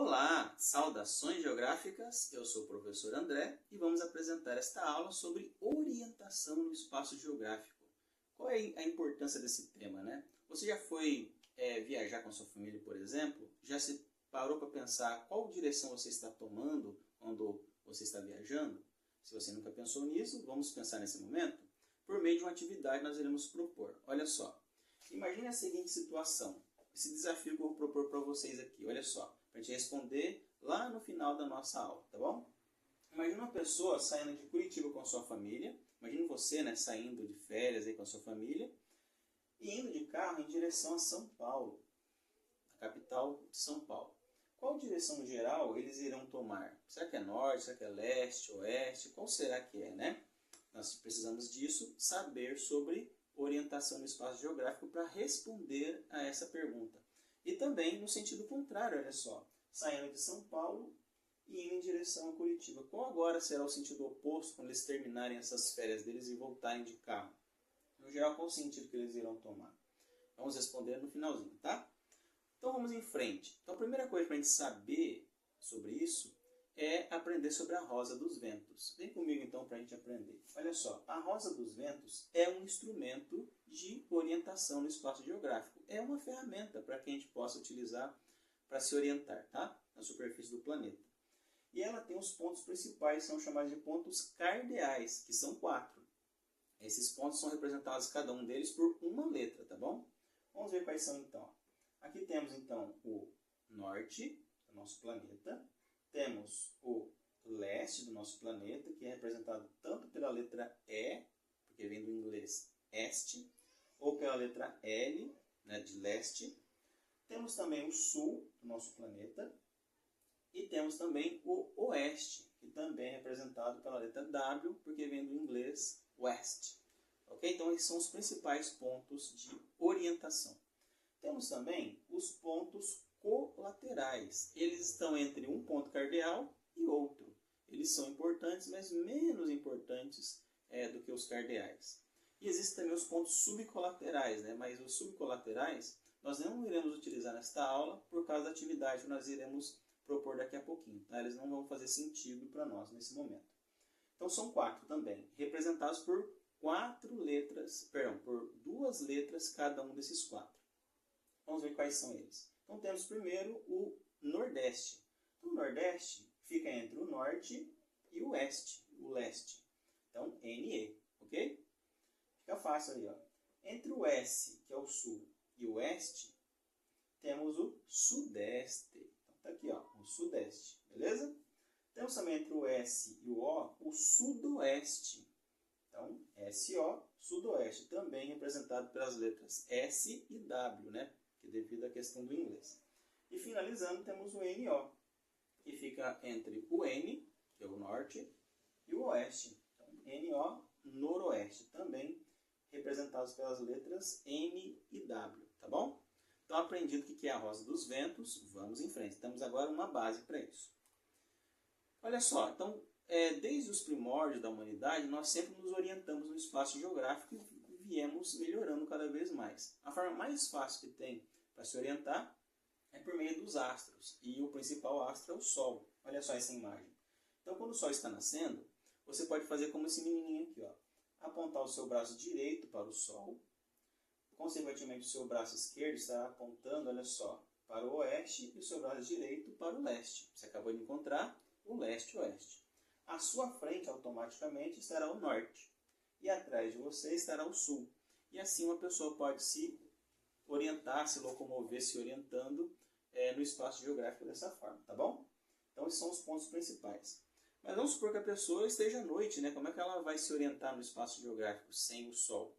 Olá, saudações geográficas, eu sou o professor André e vamos apresentar esta aula sobre orientação no espaço geográfico. Qual é a importância desse tema, né? Você já foi viajar com a sua família, por exemplo? Já se parou para pensar qual direção você está tomando quando você está viajando? Se você nunca pensou nisso, vamos pensar nesse momento? Por meio de uma atividade nós iremos propor. Olha só, imagine a seguinte situação, esse desafio que eu vou propor para vocês aqui, olha só. Para a gente responder lá no final da nossa aula, tá bom? Imagina uma pessoa saindo de Curitiba com a sua família, imagina você, né, saindo de férias aí com a sua família e indo de carro em direção a São Paulo, a capital de São Paulo. Qual direção geral eles irão tomar? Será que é norte, será que é leste, oeste? Qual será que é, né? Nós precisamos disso, saber sobre orientação no espaço geográfico para responder a essa pergunta. E também no sentido contrário, olha só, saindo de São Paulo e indo em direção a Curitiba. Qual agora será o sentido oposto quando eles terminarem essas férias deles e voltarem de carro? No geral, qual o sentido que eles irão tomar? Vamos responder no finalzinho, tá? Então vamos em frente. Então a primeira coisa para a gente saber sobre isso é aprender sobre a rosa dos ventos. Vem comigo então para a gente aprender. Olha só, a rosa dos ventos é um instrumento de orientação no espaço geográfico. É uma ferramenta para que a gente possa utilizar para se orientar, tá? Na superfície do planeta. E ela tem os pontos principais, são chamados de pontos cardeais, que são 4. Esses pontos são representados, cada um deles, por uma letra, tá bom? Vamos ver quais são então. Aqui temos então o norte do nosso planeta. Temos o leste do nosso planeta, que é representado tanto pela letra E, porque vem do inglês este, ou pela letra L, né, de leste. Temos também o sul do nosso planeta. E temos também o oeste, que também é representado pela letra W, porque vem do inglês west. Ok? Então, esses são os principais pontos de orientação. Temos também os pontos colaterais. Eles estão entre um ponto cardeal e outro. Eles são importantes, mas menos importantes do que os cardeais. E existem também os pontos subcolaterais, né? Mas os subcolaterais nós não iremos utilizar nesta aula por causa da atividade que nós iremos propor daqui a pouquinho. Tá? Eles não vão fazer sentido para nós nesse momento. Então são 4 também, representados por 2 letras cada um desses 4. Vamos ver quais são eles. Então temos primeiro o Nordeste. Então, o Nordeste fica entre o Norte e o Oeste, o Leste. Então, NE, ok? Fica fácil aí, ó. Entre o S, que é o Sul, e o Oeste, temos o Sudeste. Então, tá aqui, ó, o Sudeste, beleza? Temos também entre o S e o O Sudoeste. Então, SO, Sudoeste, também representado pelas letras S e W, né? Que devido à questão do inglês. E finalizando, temos o NO, que fica entre o N, que é o norte, e o oeste. Então, NO, noroeste, também representados pelas letras N e W, tá bom? Então, aprendido o que é a rosa dos ventos, vamos em frente. Temos agora uma base para isso. Olha só, então, desde os primórdios da humanidade, nós sempre nos orientamos no espaço geográfico e viemos melhorando cada vez mais. A forma mais fácil que tem para se orientar é por meio dos astros. E o principal astro é o Sol. Olha só essa imagem. Então, quando o Sol está nascendo, você pode fazer como esse menininho aqui, ó. Apontar o seu braço direito para o Sol. Consequentemente, o seu braço esquerdo está apontando, olha só, para o oeste e o seu braço direito para o leste. Você acabou de encontrar o leste-oeste. À sua frente, automaticamente, estará o norte. E atrás de você estará o sul. E assim uma pessoa pode se orientar, se locomover, se orientando no espaço geográfico dessa forma, tá bom? Então, esses são os pontos principais. Mas vamos supor que a pessoa esteja à noite, né? Como é que ela vai se orientar no espaço geográfico sem o Sol?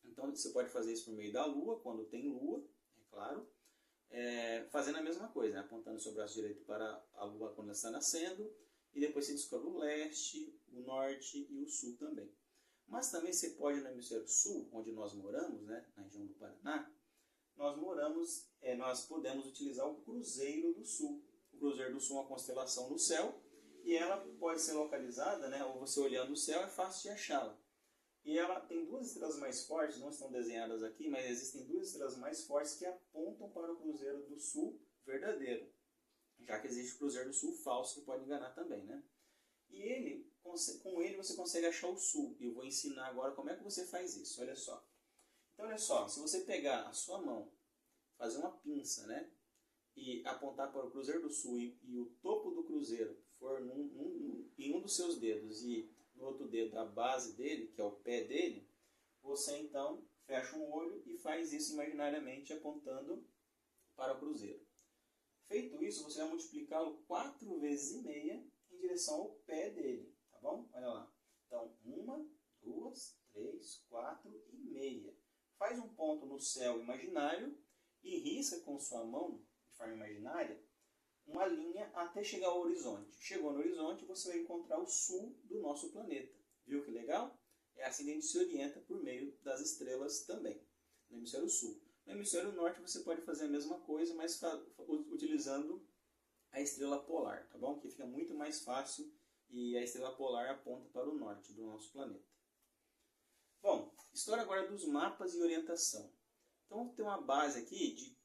Então, você pode fazer isso por meio da Lua, quando tem Lua, é claro. Fazendo a mesma coisa, né? Apontando o seu braço direito para a Lua quando ela está nascendo. E depois você descobre o leste, o norte e o sul também. Mas também você pode, no hemisfério sul, onde nós moramos, né? Na região do Paraná, nós podemos utilizar o Cruzeiro do Sul. O Cruzeiro do Sul é uma constelação no céu e ela pode ser localizada, né, ou você olhando o céu é fácil de achá-la. E ela tem 2 estrelas mais fortes, não estão desenhadas aqui, mas existem 2 estrelas mais fortes que apontam para o Cruzeiro do Sul verdadeiro. Já que que existe o Cruzeiro do Sul falso, que pode enganar também, né? E com ele você consegue achar o sul. E eu vou ensinar agora como é que você faz isso, olha só. Então, olha só, se você pegar a sua mão, fazer uma pinça, né? E apontar para o Cruzeiro do Sul e o topo do cruzeiro for em um dos seus dedos e no outro dedo a base dele, que é o pé dele, você então fecha um olho e faz isso imaginariamente apontando para o cruzeiro. Feito isso, você vai multiplicá-lo 4 vezes e meia em direção ao pé dele, tá bom? Olha lá. Então, 1, 2, 3, 4 e meia. Faz um ponto no céu imaginário e risca com sua mão, de forma imaginária, uma linha até chegar ao horizonte. Chegou no horizonte, você vai encontrar o sul do nosso planeta. Viu que legal? É assim que a gente se orienta por meio das estrelas também, no hemisfério sul. No hemisfério norte você pode fazer a mesma coisa, mas utilizando a estrela polar, tá bom? Que fica muito mais fácil e a estrela polar aponta para o norte do nosso planeta. Bom, história agora dos mapas e orientação. Então tem uma base aqui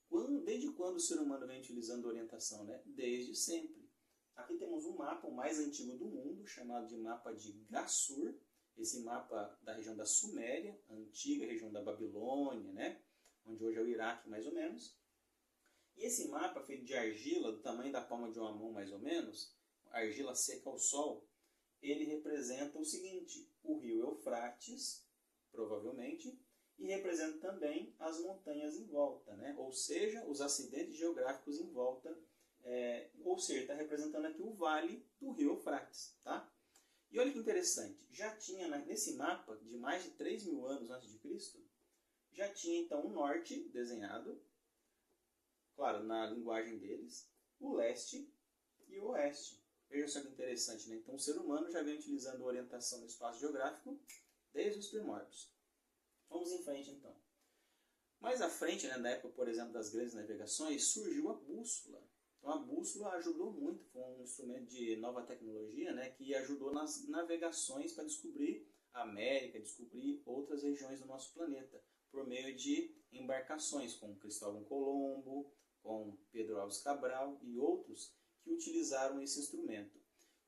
desde quando o ser humano vem utilizando orientação, né? Desde sempre. Aqui temos um mapa, o mais antigo do mundo, chamado de mapa de Gassur. Esse mapa da região da Suméria, a antiga região da Babilônia, né? Onde hoje é o Iraque, mais ou menos. E esse mapa, feito de argila, do tamanho da palma de uma mão, mais ou menos, argila seca ao sol, ele representa o seguinte: o rio Eufrates, provavelmente, e representa também as montanhas em volta, né? Ou seja, os acidentes geográficos em volta, ou seja, está representando aqui o vale do rio Eufrates, tá? E olha que interessante, já tinha nesse mapa, de mais de 3.000 anos antes de Cristo, já tinha então o norte desenhado, claro, na linguagem deles, o leste e o oeste. Veja só que interessante, né? Então o ser humano já vem utilizando orientação no espaço geográfico desde os primórdios. Vamos em frente então. Mais à frente, né, na época, por exemplo, das grandes navegações, surgiu a bússola. Então a bússola ajudou muito, foi um instrumento de nova tecnologia, né, que ajudou nas navegações para descobrir a América, descobrir outras regiões do nosso planeta, por meio de embarcações, como Cristóvão Colombo, com Pedro Álvares Cabral e outros que utilizaram esse instrumento,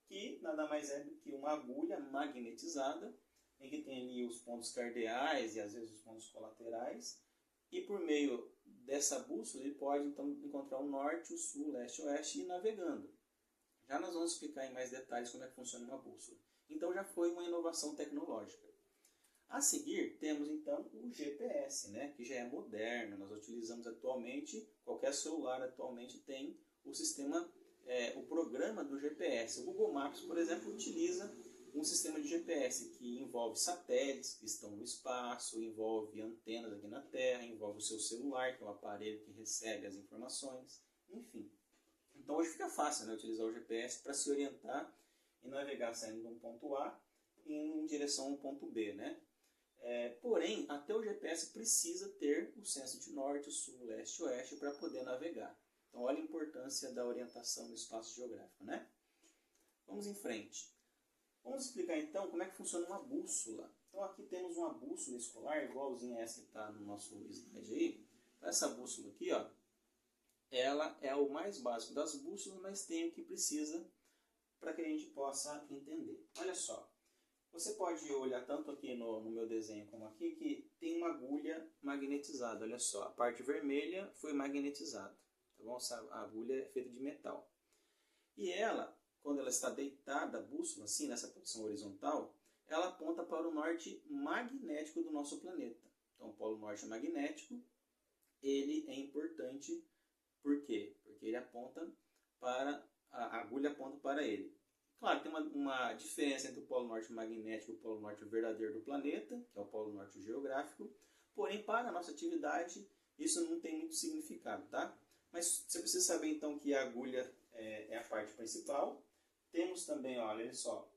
que nada mais é do que uma agulha magnetizada, em que tem ali os pontos cardeais e às vezes os pontos colaterais, e por meio dessa bússola ele pode então encontrar o norte, o sul, o leste, o oeste e ir navegando. Já nós vamos explicar em mais detalhes como é que funciona uma bússola. Então já foi uma inovação tecnológica. A seguir temos então o GPS, né, que já é moderno, nós utilizamos atualmente, qualquer celular atualmente tem o sistema, o programa do GPS. O Google Maps, por exemplo, utiliza um sistema de GPS que envolve satélites que estão no espaço, envolve antenas aqui na Terra, envolve o seu celular, que é o aparelho que recebe as informações, enfim. Então hoje fica fácil, né, utilizar o GPS para se orientar e navegar saindo de um ponto A em direção a um ponto B, né? Porém, até o GPS precisa ter o senso de norte, sul, leste e oeste para poder navegar. Então olha a importância da orientação no espaço geográfico, né? Vamos em frente. Vamos explicar então como é que funciona uma bússola. Então aqui temos uma bússola escolar, igualzinha a essa que está no nosso slide aí. Então, essa bússola aqui, ó, ela é o mais básico das bússolas, mas tem o que precisa para que a gente possa entender. Olha só, você pode olhar tanto aqui no meu desenho como aqui, que tem uma agulha magnetizada. Olha só, a parte vermelha foi magnetizada. Tá bom? Essa agulha é feita de metal. E ela, quando ela está deitada, a bússola, assim, nessa posição horizontal, ela aponta para o norte magnético do nosso planeta. Então, o polo norte magnético, ele é importante, por quê? Porque ele aponta para, a agulha aponta para ele. Claro, tem uma diferença entre o polo norte magnético e o polo norte verdadeiro do planeta, que é o polo norte geográfico, porém, para a nossa atividade, isso não tem muito significado, tá? Mas você precisa saber, então, que a agulha é a parte principal. Temos também, olha só,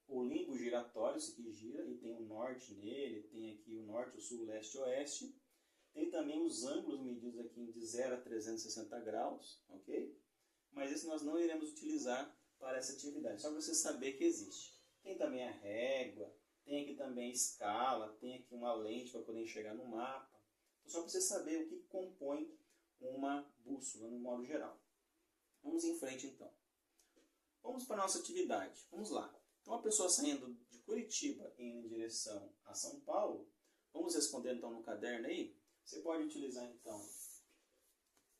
o limbo giratório, esse aqui gira, e tem o norte nele, tem aqui o norte, o sul, o leste e o oeste. Tem também os ângulos medidos aqui de 0 a 360 graus, ok? Mas esse nós não iremos utilizar para essa atividade, só para você saber que existe. Tem também a régua, tem aqui também a escala, tem aqui uma lente para poder enxergar no mapa. Então, só para você saber o que compõe uma bússola no modo geral. Vamos em frente então. Vamos para a nossa atividade. Vamos lá. Então, a pessoa saindo de Curitiba em direção a São Paulo, vamos responder então no caderno aí. Você pode utilizar então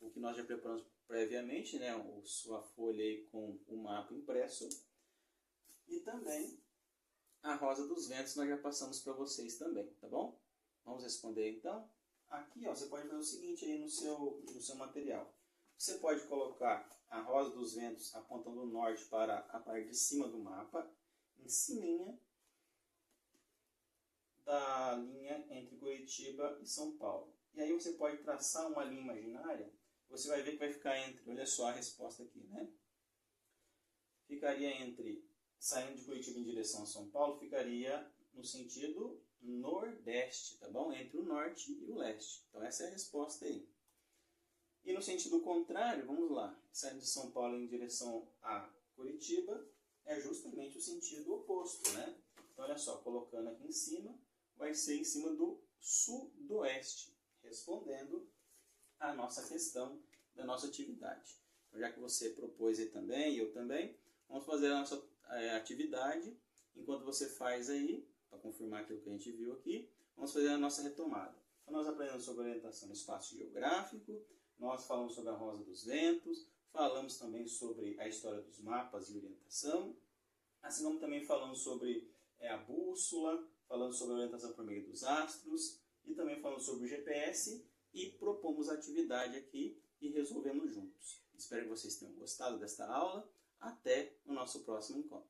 o que nós já preparamos previamente, né? Sua folha aí com o mapa impresso. E também a Rosa dos Ventos nós já passamos para vocês também, tá bom? Vamos responder então. Aqui, ó, você pode fazer o seguinte aí no seu material. Você pode colocar a Rosa dos Ventos apontando norte para a parte de cima do mapa, em cima da linha entre Curitiba e São Paulo. E aí você pode traçar uma linha imaginária, você vai ver que vai ficar entre, olha só a resposta aqui, né? Ficaria entre, saindo de Curitiba em direção a São Paulo, ficaria no sentido nordeste, tá bom? Entre o norte e o leste. Então essa é a resposta aí. E no sentido contrário, vamos lá, saindo de São Paulo em direção a Curitiba, é justamente o sentido oposto, né? Então olha só, colocando aqui em cima, vai ser em cima do sudoeste, respondendo a nossa questão da nossa atividade. Então, já que você propôs aí também, e eu também, vamos fazer a nossa atividade. Enquanto você faz aí, para confirmar aquilo que a gente viu aqui, vamos fazer a nossa retomada. Então, nós aprendemos sobre orientação no espaço geográfico, nós falamos sobre a Rosa dos Ventos, falamos também sobre a história dos mapas e orientação, assim como também falamos sobre a bússola, falamos sobre a orientação por meio dos astros, e também falamos sobre o GPS, e propomos a atividade aqui e resolvemos juntos. Espero que vocês tenham gostado desta aula. Até o nosso próximo encontro.